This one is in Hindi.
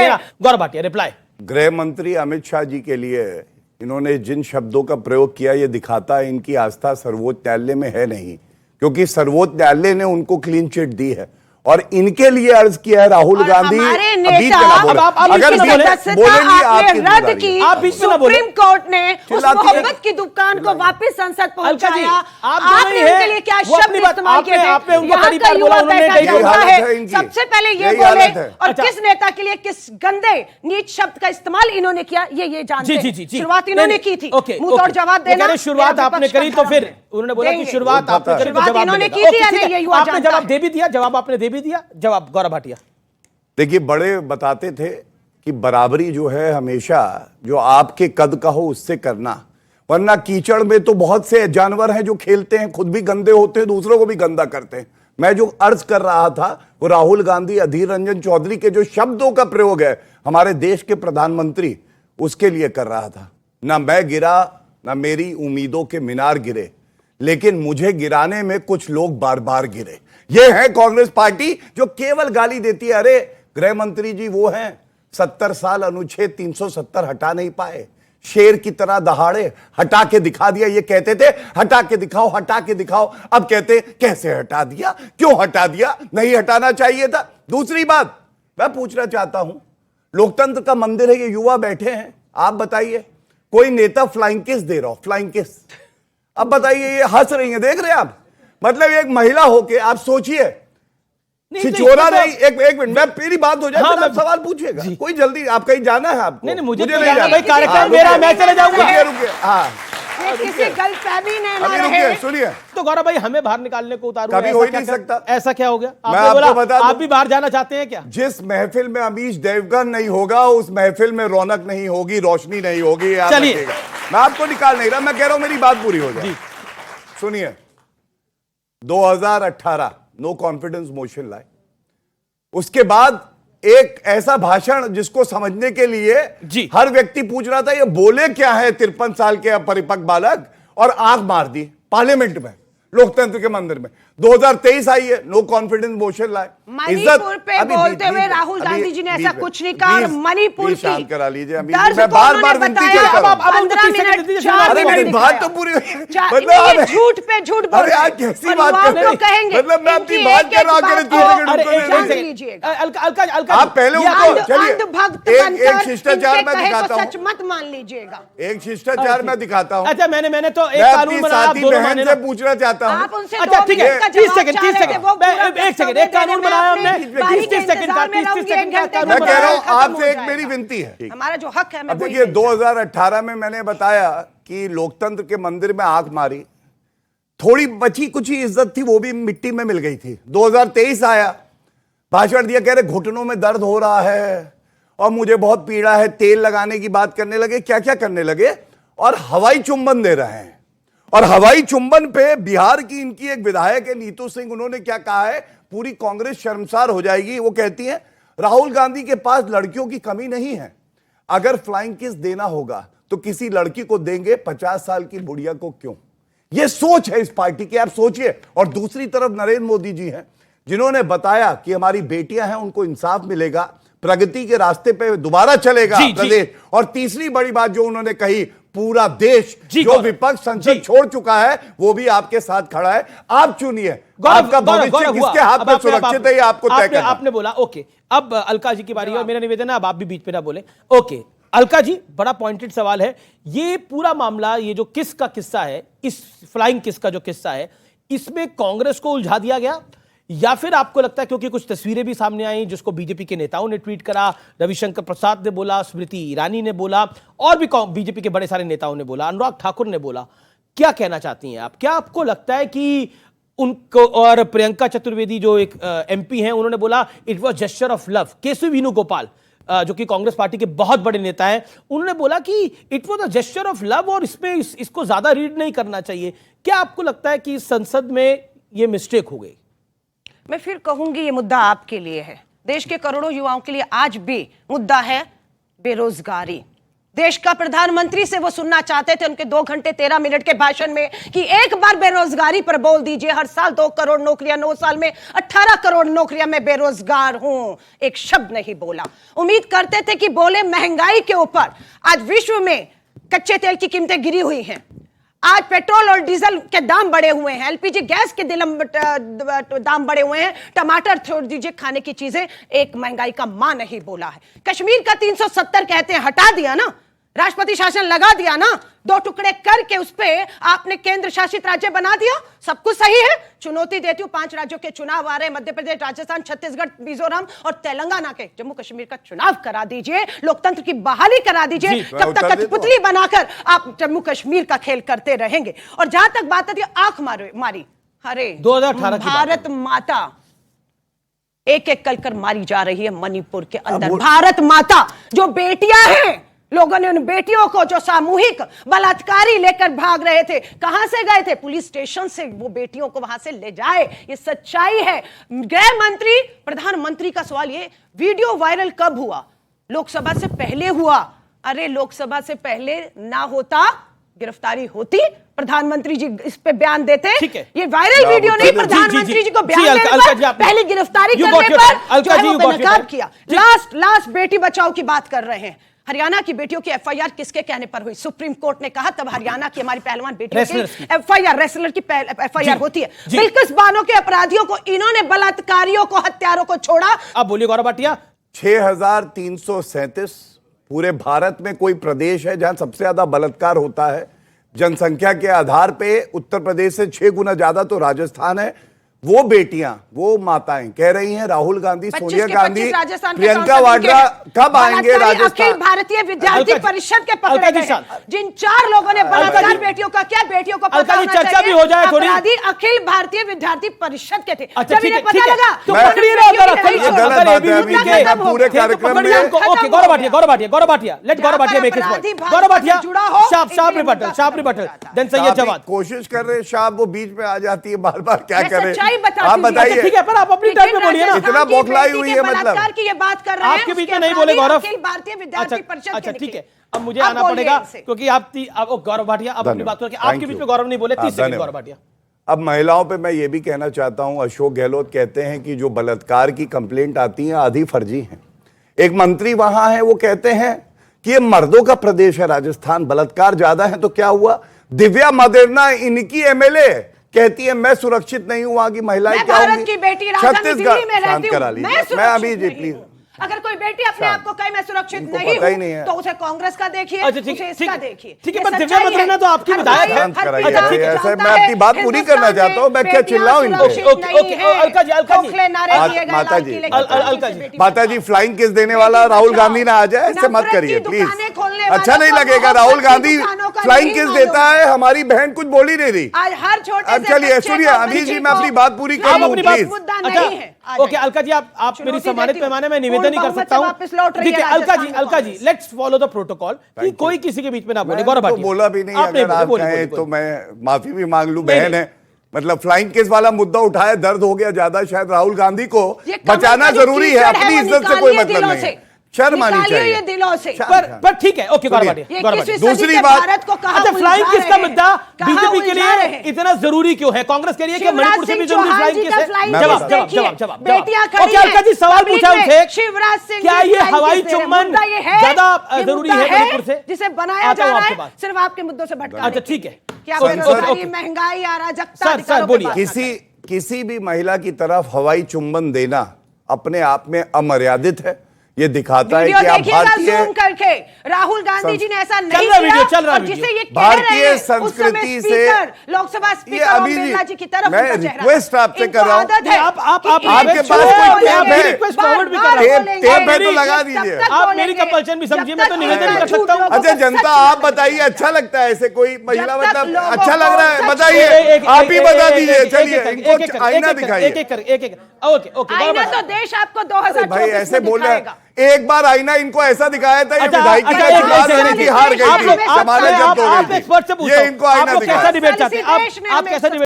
है। गौरव भाटिया रिप्लाई। गृह मंत्री अमित शाह जी के लिए इन्होंने जिन शब्दों का प्रयोग किया, ये दिखाता है इनकी आस्था सर्वोच्च न्यायालय में है नहीं, क्योंकि सर्वोच्च न्यायालय ने उनको क्लीन चिट दी है और इनके लिए अर्ज किया है राहुल गांधी बोलेंगी रद्द की, सुप्रीम कोर्ट ने उस मोहब्बत की दुकान को वापस संसद पहुंचाया। आपने उनके लिए क्या शब्द इस्तेमाल किए थे? यहाँ का युवा बैठा जाता है, सबसे पहले ये बोले और किस नेता के लिए किस गंदे नीच शब्द का इस्तेमाल इन्होंने किया ये जानते हैं। शुरुआत इन्होंने की थी, मुंह तोड़ जवाब देना। शुरुआत आपने करी तो फिर उन्होंने बोला कि शुरुआत आपने करी तो जवाब इन्होंने की थी, आपने जवाब दे भी दिया, जवाब आपने दे भी दिया। जवाब गौरव भाटिया। देखिए, बड़े बताते थे कि बराबरी जो है हमेशा जो आपके कद का हो उससे करना, वरना कीचड़ में तो बहुत से जानवर हैं जो खेलते हैं, खुद भी गंदे होते हैं, दूसरों को भी गंदा करते हैं। मैं जो अर्ज कर रहा था वो राहुल गांधी, अधीर रंजन चौधरी के जो शब्दों का प्रयोग है हमारे देश के प्रधानमंत्री, उसके लिए कर रहा था। ना मैं गिरा, ना मेरी उम्मीदों के मीनार गिरे, लेकिन मुझे गिराने में कुछ लोग बार बार गिरे। यह है कांग्रेस पार्टी जो केवल गाली देती है। अरे गृह मंत्री जी वो हैं 70 साल अनुच्छेद 370 हटा नहीं पाए, शेर की तरह दहाड़े हटा के दिखा दिया। ये कहते थे हटा के दिखाओ, हटा के दिखाओ, अब कहते कैसे हटा दिया, क्यों हटा दिया, नहीं हटाना चाहिए था। दूसरी बात मैं पूछना चाहता हूं, लोकतंत्र का मंदिर है, ये युवा बैठे हैं, आप बताइए कोई नेता फ्लाइंग किस दे रहा हो, फ्लाइंग किस, अब बताइए, ये हंस रही है, देख रहे हैं आप, मतलब एक महिला होके आप सोचिए, छिछोरा नहीं, एक मिनट, मैं मेरी बात हो जाए, हाँ, आप सवाल पूछिएगा, कोई जल्दी, आप कहीं जाना है आपको? नहीं, मुझे नहीं जाना भाई, कार्यक्रम मेरा, मैं चले जाऊंगा। रुकिए, हाँ सुनिए। तो गौरव भाई हमें बाहर निकालने को उतारू, कभी हो ही नहीं सकता। ऐसा क्या हो गया? मैं आपने बोला बता आप भी बाहर जाना चाहते हैं क्या? जिस महफिल में अमीश देवगन नहीं होगा उस महफिल में रौनक नहीं होगी, रोशनी नहीं होगी। चलिए, मैं आपको निकाल नहीं रहा, मैं कह रहा हूं मेरी बात पूरी हो जाए। सुनिए, 2018 नो कॉन्फिडेंस मोशन लाए, उसके बाद एक ऐसा भाषण जिसको समझने के लिए हर व्यक्ति पूछ रहा था ये बोले क्या है 53 साल के अपरिपक्व बालक, और आंख मार दी पार्लियामेंट में, लोकतंत्र के मंदिर में। 2023 आई है, नो कॉन्फिडेंस मोशन लाए। मणिपुर पे बोलते हुए राहुल गांधी जी ने ऐसा कुछ नहीं कहा। मणिपुर की शांत करा लीजिए, मैं बार-बार विनती कर रहा हूं। अरे मेरी बात तो पूरी, मतलब झूठ पे झूठ बोल रहे हैं, कैसी बात कर रहे हैं, मतलब मैं अपनी बात कर रहा हूं। आप पहले उनको चलिए, एक शिष्टाचार मैं दिखाता हूं, सच मत मान लीजिएगा, एक शिष्टाचार मैं दिखाता हूं। अच्छा, मैंने तो एक कानून बनाया, बहन से पूछना चाहता हूं। आप उनसे, अच्छा ठीक है, 30 सेकंड, एक सेकंड, एक कानून बनाया हमने, 30 सेकंड का, 30 सेकंड का कानून। मैं कह रहा हूं आपसे एक मेरी विनती है, हमारा जो हक है। अब देखिए, 2018 में मैंने बताया कि लोकतंत्र के मंदिर में आंख मारी, थोड़ी बची कुछ ही इज्जत थी वो भी मिट्टी में मिल गई थी। 2023 आया, भाषण दिया, कह रहे घुटनों में दर्द हो रहा है और मुझे बहुत पीड़ा है, तेल लगाने की बात करने लगे, क्या क्या करने लगे, और हवाई चुंबन दे रहे हैं। और हवाई चुंबन पे बिहार की इनकी एक विधायक है नीतू सिंह, उन्होंने क्या कहा है, पूरी कांग्रेस शर्मसार हो जाएगी। वो कहती है राहुल गांधी के पास लड़कियों की कमी नहीं है, अगर फ्लाइंग किस देना होगा तो किसी लड़की को देंगे, 50 साल की बुढ़िया को क्यों। यह सोच है इस पार्टी की, आप सोचिए। और दूसरी तरफ नरेंद्र मोदी जी हैं जिन्होंने बताया कि हमारी बेटियां हैं, उनको इंसाफ मिलेगा, प्रगति के रास्ते पे दोबारा चलेगा प्रदेश। और तीसरी बड़ी बात जो उन्होंने कही, पूरा देश जो विपक्ष संसद छोड़ चुका है वो भी आपके साथ खड़ा है। आप चुनिए, आपका भविष्य किसके हाथ में सुरक्षित है, आपको तय करना। आपने बोला ओके, अब अलका जी की बारी है, मेरा निवेदन है अब आप भी बीच में ना बोले। ओके अलका जी, बड़ा पॉइंटेड सवाल है, ये पूरा मामला, ये जो किस का किस्सा है, इस फ्लाइंग किस का जो किस्सा है, इसमें कांग्रेस को उलझा दिया गया, या फिर आपको लगता है क्योंकि कुछ तस्वीरें भी सामने आई जिसको बीजेपी के नेताओं ने ट्वीट करा, रविशंकर प्रसाद ने बोला, स्मृति ईरानी ने बोला, और भी बीजेपी के बड़े सारे नेताओं ने बोला, अनुराग ठाकुर ने बोला, क्या कहना चाहती हैं आप? क्या आपको लगता है कि उनको, और प्रियंका चतुर्वेदी जो एक एमपी हैं, उन्होंने बोला it was gesture of love, Keshav Venugopal जो कि कांग्रेस पार्टी के बहुत बड़े नेता हैं, उन्होंने बोला कि it was a gesture of love और इसमें इसको ज्यादा रीड नहीं करना चाहिए। क्या आपको लगता है कि संसद में ये मिस्टेक हो गई? मैं फिर कहूंगी ये मुद्दा आपके लिए है, देश के करोड़ों युवाओं के लिए आज भी मुद्दा है बेरोजगारी। देश का प्रधानमंत्री से वो सुनना चाहते थे उनके 2 घंटे 13 मिनट के भाषण में कि एक बार बेरोजगारी पर बोल दीजिए, हर साल 2 करोड़ नौकरियां, 9 साल में 18 करोड़ नौकरियां, मैं बेरोजगार हूं। एक शब्द नहीं बोला। उम्मीद करते थे कि बोले महंगाई के ऊपर। आज विश्व में कच्चे तेल की कीमतें गिरी हुई हैं, आज पेट्रोल और डीजल के दाम बढ़े हुए हैं, एलपीजी गैस के दाम बढ़े हुए हैं, टमाटर छोड़ दीजिए, खाने की चीजें, एक महंगाई का मां नहीं बोला है। कश्मीर का 370 कहते हैं, हटा दिया ना, राष्ट्रपति शासन लगा दिया ना, 2 टुकड़े करके उस पे आपने केंद्र शासित राज्य बना दिया, सब कुछ सही है। चुनौती देती हूं, 5 राज्यों के चुनाव आ रहे हैं, मध्य प्रदेश, राजस्थान, छत्तीसगढ़, मिजोरम और तेलंगाना के, जम्मू कश्मीर का चुनाव करा दीजिए, लोकतंत्र की बहाली करा दीजिए। कब तक कठपुतली बनाकर आप जम्मू कश्मीर का खेल करते रहेंगे? और जहां तक बात आती है आंख मारी, अरे 2018 भारत माता एक एक कर मारी जा रही है मणिपुर के अंदर। भारत माता जो बेटियां हैं, लोगों ने उन बेटियों को जो सामूहिक बलात्कारी लेकर भाग रहे थे, कहां से गए थे? पुलिस स्टेशन से वो बेटियों को वहां से ले जाए, ये सच्चाई है। गृह मंत्री, प्रधानमंत्री का सवाल, ये वीडियो वायरल कब हुआ? लोकसभा से पहले हुआ। अरे लोकसभा से पहले ना होता, गिरफ्तारी होती, प्रधानमंत्री जी इस पे बयान देते। ये वायरल वीडियो नहीं, प्रधानमंत्री जी को बयान देने पर, पहले गिरफ्तारी करने पर जो है वो बेनकाब किया। लास्ट बेटी बचाओ की बात कर रहे हैं। हरियाणा की बेटियों की एफआईआर किसके कहने पर हुई? सुप्रीम कोर्ट ने कहा, तब हरियाणा की हमारी पहलवान बेटियों की एफआईआर, रेसलर की एफआईआर होती है। बिल्किस बानो के अपराधियों को इन्होंने, बलात्कारियों को, हत्यारों को छोड़ा। अब बोलिए गौरव भाटिया। 6337 पूरे भारत में कोई प्रदेश है जहां सबसे ज्यादा बलात्कार होता है? जनसंख्या के आधार पे उत्तर प्रदेश से 6 गुना ज्यादा तो राजस्थान है। वो बेटियां, वो माताएं कह रही हैं राहुल गांधी, सोनिया गांधी, प्रियंका वाड्रा कब आएंगे राजस्थान? अखिल भारतीय विद्यार्थी परिषद के पकड़े गए जिन 4 लोगों ने बलात्कार बेटियों का किया, बेटियों को पता होना चर्चा भी हो जाए थोड़ी। अपराधी अखिल भारतीय विद्यार्थी परिषद के थे। अच्छा, जब इन्हें पता लगा तो पकड़िए ना पूरे कार्यक्रम में। Okay Gaurav Bhatia, let Gaurav Bhatia make his point. Gaurav Bhatia sharp rebuttal, then Syed Jawad. कोशिश कर रहे शाह, वो बीच में आ जाती है बार-बार, क्या करें? आप बताइए। ठीक है, पर आप अपनी टाइम पे बोलिए ना। इतना बौखलाई हुई है, मतलब की ये बात कर रहे हैं, आपके बीच में नहीं बोले गौरव। भारतीय विद्यार्थी परिषद। अच्छा ठीक है, अब मुझे आना पड़ेगा क्योंकि आप गौरव भाटिया अब अपनी बात करके आपके बीच में गौरव नहीं बोले। 30 सेकंड गौरव भाटिया। अब महिलाओं पे मैं ये भी कहना चाहता हूं, अशोक गहलोत कहते हैं कि जो बलात्कार की कंप्लेंट आती है आधी फर्जी हैं। एक मंत्री वहां है, वो कहते हैं कि ये मर्दों का प्रदेश है राजस्थान, बलात्कार ज्यादा है। तो क्या हुआ? दिव्या मदेरना इनकी एमएलए कहती है मैं सुरक्षित नहीं हूं, वहां की महिलाएं क्या होंगी? की बेटी राजधानी दिल्ली में रहती हूं, मैं अभी जितनी अगर कोई बेटी अपने आप को कहे मैं सुरक्षित नहीं हूं, तो उसे कांग्रेस का देखिए, उसे इसका देखिए। ठीक है, पर दिव्या मदेरना तो आपकी विधायक है। अच्छा ठीक है, ऐसे मैं अपनी बात पूरी करना चाहता हूं, मैं क्या चिल्लाऊं इन पे? माता जी फ्लाइंग किस देने वाला राहुल गांधी ना आ जाए, ऐसे मत करिए प्लीज। अच्छा नहीं लगेगा, राहुल गांधी फ्लाइंग किस देता है, हमारी बहन कुछ बोली नहीं रही। अब चलिए सुनिए, अभी जी मैं अपनी बात पूरी कर लूं प्लीज। ओके अलका जी, आप मेरी सम्मानित पैमाने में निवेदन नहीं कर सकता हूं। ठीक है Alka ji, let's follow the protocol कि कोई किसी के बीच में ना बोले। गौरव भाटिया बोला भी नहीं, अगर आप कहें तो मैं माफी भी मांग लूं, बहन है। मतलब फ्लाइंग केस वाला मुद्दा उठाया, दर्द हो गया ज्यादा, शायद राहुल गांधी को बचाना जरूरी है, अपनी इज्जत से कोई मतलब नहीं, शर्म आनी चाहिए ये दिलों से। पर ठीक है, ओके गौरव भाटिया। दूसरी बात, अच्छा फ्लाइंग किस का मुद्दा बीजेपी के लिए इतना जरूरी क्यों है? कांग्रेस के लिए कि मणिपुर से भी जरूरी फ्लाइंग किस है? जवाब। ओके अलका जी, सवाल पूछा उनसे, शिवराज सिंह, क्या ये हवाई चुम्बन ज्यादा जरूरी है मणिपुर से, जिसे बनाया जा रहा है सिर्फ आपके मुद्दों से भटका? अच्छा ठीक है, क्या बेरोजगारी, महंगाई, अराजकता, सर बोलिए। किसी भी महिला की तरफ हवाई चुंबन देना अपने आप में अमर्यादित है। ये दिखाता है कि आप भारतीय करके राहुल गांधी जी ने ऐसा नहीं किया, और जिसे ये भारतीय संस्कृति से लोकसभा स्पीकर ओम बिरला जी की तरफ मैं रिक्वेस्ट आपसे कर रहा हूँ, आपके पास कोई टेप है, रिक्वेस्ट फॉरवर्ड भी कर रहा हूं। टेप है तो लगा दीजिए। आप मेरी कंपल्शन भी समझिए, मैं तो निवेदन कर सकता हूँ। अच्छा जनता आप बताइए, अच्छा लगता है ऐसे कोई महिला, मतलब अच्छा लग रहा है? बताइए, आप ही बता दीजिए। चलिए आईना दिखाइए। ओके आईना तो देश आपको 2024 में ऐसे बोल रहे, एक बार आईना इनको ऐसा दिखाया था, ये विधायिका की हार गई थी, आप एक्सपर्ट से पूछो, ये इनको आईना दिखाया। कैसा डिबेट चाहते हैं आप? कैसा